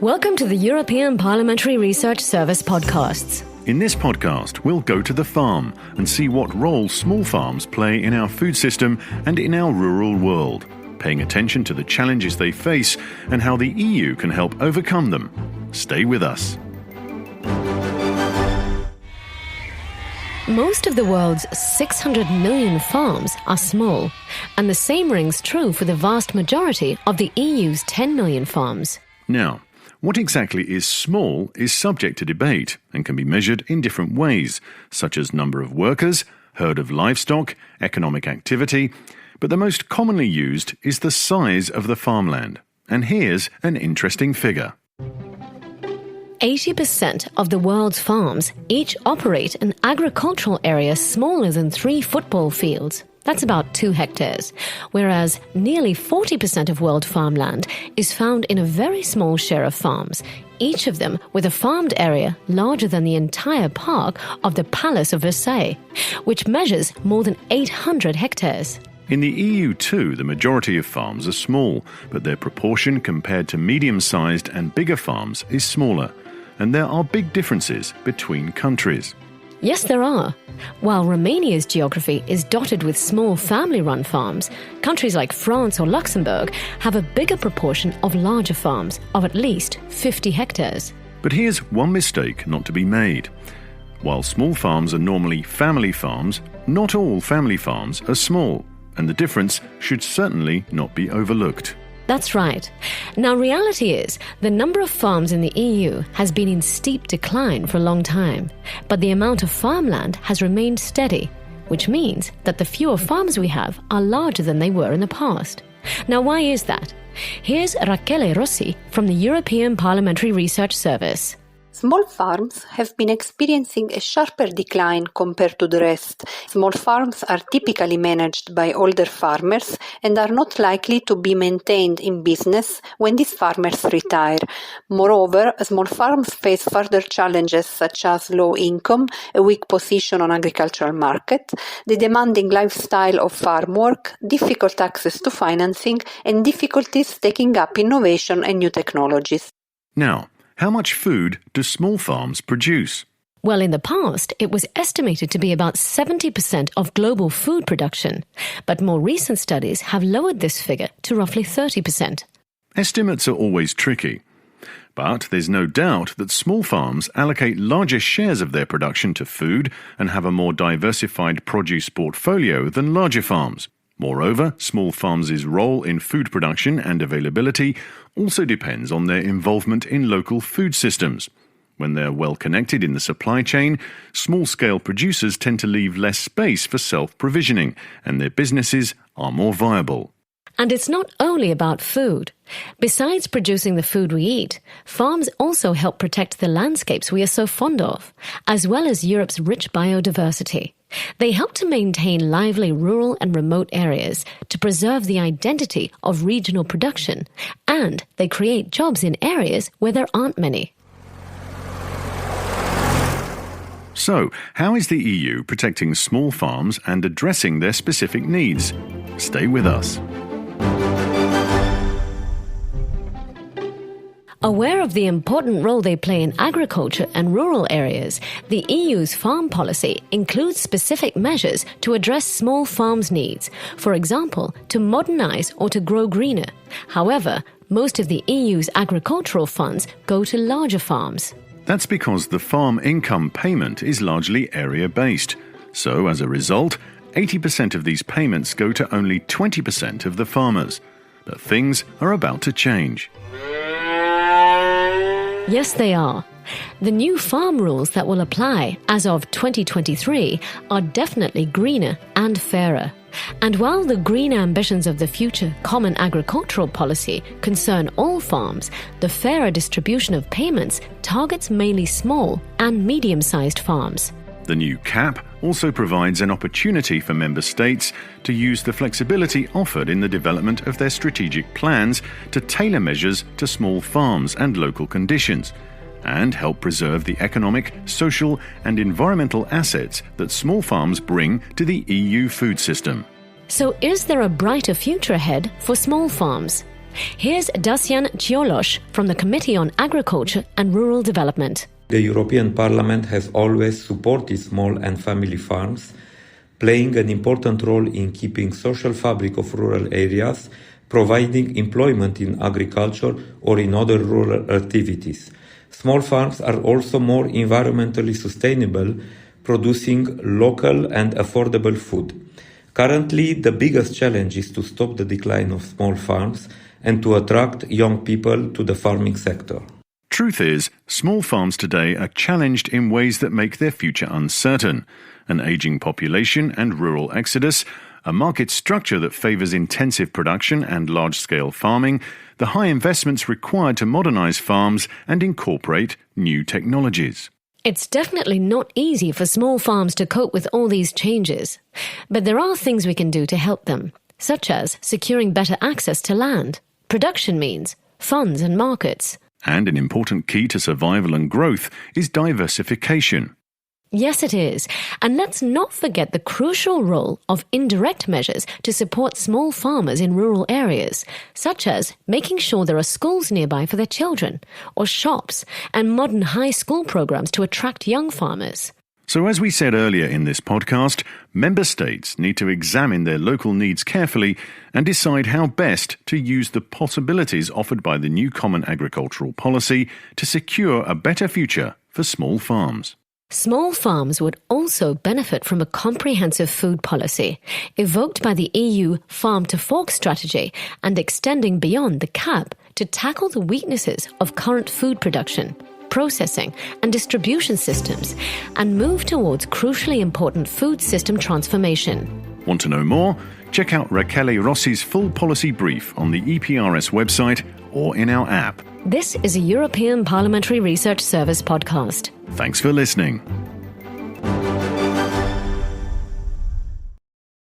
Welcome to the European Parliamentary Research Service podcasts. In this podcast, we'll go to the farm and see what role small farms play in our food system and in our rural world, paying attention to the challenges they face and how the EU can help overcome them. Stay with us. Most of the world's 600 million farms are small, and the same rings true for the vast majority of the EU's 10 million farms. Now, what exactly is small is subject to debate and can be measured in different ways, such as number of workers, herd of livestock, economic activity, but the most commonly used is the size of the farmland. And here's an interesting figure. 80% of the world's farms each operate an agricultural area smaller than 3 football fields. That's about 2 hectares, whereas nearly 40% of world farmland is found in a very small share of farms, each of them with a farmed area larger than the entire park of the Palace of Versailles, which measures more than 800 hectares. In the EU too, the majority of farms are small, but their proportion compared to medium-sized and bigger farms is smaller, and there are big differences between countries. Yes, there are. While Romania's geography is dotted with small family-run farms, countries like France or Luxembourg have a bigger proportion of larger farms of at least 50 hectares. But here's one mistake not to be made. While small farms are normally family farms, not all family farms are small, and the difference should certainly not be overlooked. That's right. Now, reality is, the number of farms in the EU has been in steep decline for a long time, but the amount of farmland has remained steady, which means that the fewer farms we have are larger than they were in the past. Now, why is that? Here's Rachele Rossi from the European Parliamentary Research Service. Small farms have been experiencing a sharper decline compared to the rest. Small farms are typically managed by older farmers and are not likely to be maintained in business when these farmers retire. Moreover, small farms face further challenges such as low income, a weak position on agricultural market, the demanding lifestyle of farm work, difficult access to financing, and difficulties taking up innovation and new technologies. Now, how much food do small farms produce? Well, in the past, it was estimated to be about 70% of global food production, but more recent studies have lowered this figure to roughly 30%. Estimates are always tricky, but there's no doubt that small farms allocate larger shares of their production to food and have a more diversified produce portfolio than larger farms. Moreover, small farms' role in food production and availability also depends on their involvement in local food systems. When they're well connected in the supply chain, small-scale producers tend to leave less space for self-provisioning, and their businesses are more viable. And it's not only about food. Besides producing the food we eat, farms also help protect the landscapes we are so fond of, as well as Europe's rich biodiversity. They help to maintain lively rural and remote areas, to preserve the identity of regional production, and they create jobs in areas where there aren't many. So, how is the EU protecting small farms and addressing their specific needs? Stay with us. Aware of the important role they play in agriculture and rural areas, the EU's farm policy includes specific measures to address small farms' needs, for example, to modernize or to grow greener. However, most of the EU's agricultural funds go to larger farms. That's because the farm income payment is largely area-based. So, as a result, 80% of these payments go to only 20% of the farmers. But things are about to change. Yes, they are. The new farm rules that will apply as of 2023 are definitely greener and fairer. And while the green ambitions of the future common agricultural policy concern all farms, the fairer distribution of payments targets mainly small and medium-sized farms. The new cap also provides an opportunity for member states to use the flexibility offered in the development of their strategic plans to tailor measures to small farms and local conditions, and help preserve the economic, social and environmental assets that small farms bring to the EU food system. So is there a brighter future ahead for small farms? Here's Dacian Cioloș from the Committee on Agriculture and Rural Development. The European Parliament has always supported small and family farms, playing an important role in keeping social fabric of rural areas, providing employment in agriculture or in other rural activities. Small farms are also more environmentally sustainable, producing local and affordable food. Currently, the biggest challenge is to stop the decline of small farms and to attract young people to the farming sector. Truth is, small farms today are challenged in ways that make their future uncertain. An aging population and rural exodus, a market structure that favours intensive production and large-scale farming, the high investments required to modernise farms and incorporate new technologies. It's definitely not easy for small farms to cope with all these changes. But there are things we can do to help them, such as securing better access to land, production means, funds and markets. And an important key to survival and growth is diversification. Yes, it is. And let's not forget the crucial role of indirect measures to support small farmers in rural areas, such as making sure there are schools nearby for their children, or shops, and modern high school programs to attract young farmers. So as we said earlier in this podcast, member states need to examine their local needs carefully and decide how best to use the possibilities offered by the new Common Agricultural Policy to secure a better future for small farms. Small farms would also benefit from a comprehensive food policy, evoked by the EU farm-to-fork strategy and extending beyond the CAP to tackle the weaknesses of current food production, processing and distribution systems, and move towards crucially important food system transformation. Want to know more? Check out Rachele Rossi's full policy brief on the EPRS website or in our app. This is a European Parliamentary Research Service podcast. Thanks for listening.